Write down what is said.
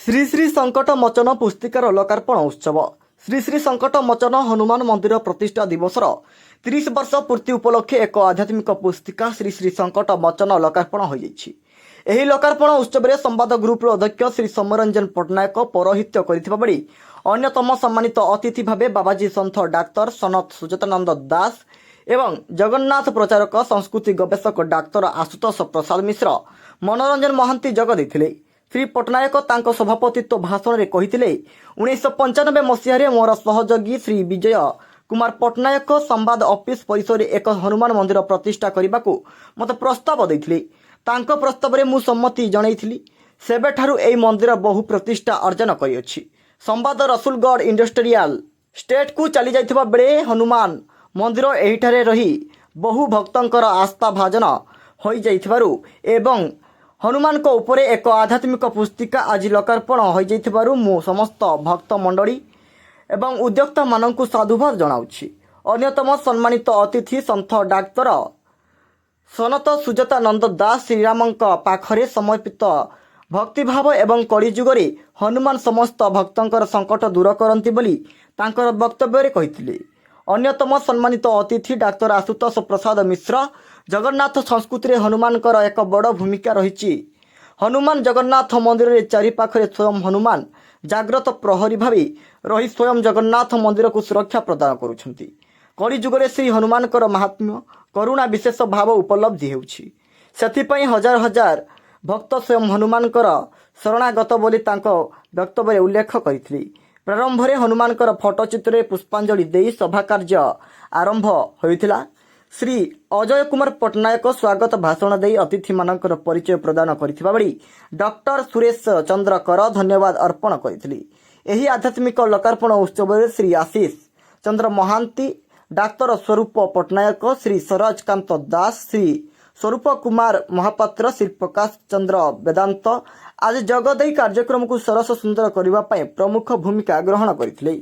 श्री श्री संकट मोचन पुस्तिकार लोकार्पण उत्सव। श्री श्री संकट मोचन हनुमान मंदिर प्रतिष्ठा दिवसर 30 वर्ष पूर्ति उपलक्षे एक आध्यात्मिक पुस्तिका श्री श्री संकट मोचन लोकार्पण हो जाइछि। एही लोकार्पण उत्सव में संवाद ग्रुप अध्यक्ष श्री सौम्यरंजन पट्टनायक पौरोहित्य करिथिबा बेली अन्यतम सम्मानित अतिथि भावे बाबाजी सन्थ डाक्तर सनत सुजातानंद दास एवं जगन्नाथ प्रचारक संस्कृति गवेषक डाक्तर आशुतोष प्रसाद मिश्र मनोरंजन महांती जोग देथिले। श्री पट्टनायक तांको सभापतित्व भाषण में कहिथिले 1995 मसीह मोर सहयोगी श्री विजय कुमार पट्टनायक संवाद ऑफिस परिसर में एक हनुमान मंदिर प्रतिष्ठा करने को मत प्रस्ताव देथिले। तांको प्रस्ताव में मु सम्मति जनैथिली। सेबेठारु एई मंदिर बहु प्रतिष्ठा अर्जन करिअछि। संवाद रसुलगढ़ इंडस्ट्रियल स्टेट को चली जाइथिबा बेले हनुमान मंदिर एहिठारे रही बहु भक्तंकर आस्था भाजन हो जाइथिबारु एवं हनुमान को उपरे एक आध्यात्मिक पुस्तिका आज लोकार्पण हो जाइथिबारु मु समस्त भक्त मंडली एवं उद्योक्ता माननकु साधुवाद जनाउछि। अन्यतम सम्मानित अतिथि सन्थ डाक्तर सनत सुजातानंद दास श्रीरामंक पाखरे समर्पित भक्तिभाव एवं कलिजुगरे हनुमान समस्त भक्तंकर संकट दूर करंती बोली तांकर वक्तव्य रे कहिथिले। अन्यतम सम्मानित अतिथि डाक्तर आशुतोष प्रसाद मिश्र जगन्नाथ संस्कृति हनुमान एक बड़ भूमिका रही। हनुमान जगन्नाथ मंदिर रे चारि पाखरे स्वयं हनुमान जाग्रत प्रहरी भावी रही स्वयं जगन्नाथ मंदिर को सुरक्षा प्रदान करुछंती। कलिजुगरे श्री हनुमान महात्म्य करुणा विशेष भाव उपलब्धि हेउछि। सेथिपई हजार हजार भक्त स्वयं हनुमान शरणागत बोली तांको वक्तव्य उल्लेख करथिले। प्रारंभ में हनुमान फोटोचित्र पुष्पांजलि दे सभा कार्य आरंभ होइथिला। श्री अजय कुमार पट्टनायक स्वागत भाषण दे अतिथि मानकर परिचय प्रदान करथिबा बेली डॉक्टर सुरेश चंद्र कर धन्यवाद अर्पण करथिले। एही आध्यात्मिक लोकार्पण उत्सव में श्री आशीष चंद्र महांती डाक्तर स्वरूप पट्टनायक श्री सरजकांत दास श्री स्वरूप कुमार महापात्र श्री प्रकाश चंद्र वेदांत आज जगदेई कार्यक्रम को सरस सुंदर करने प्रमुख भूमिका ग्रहण करथिले।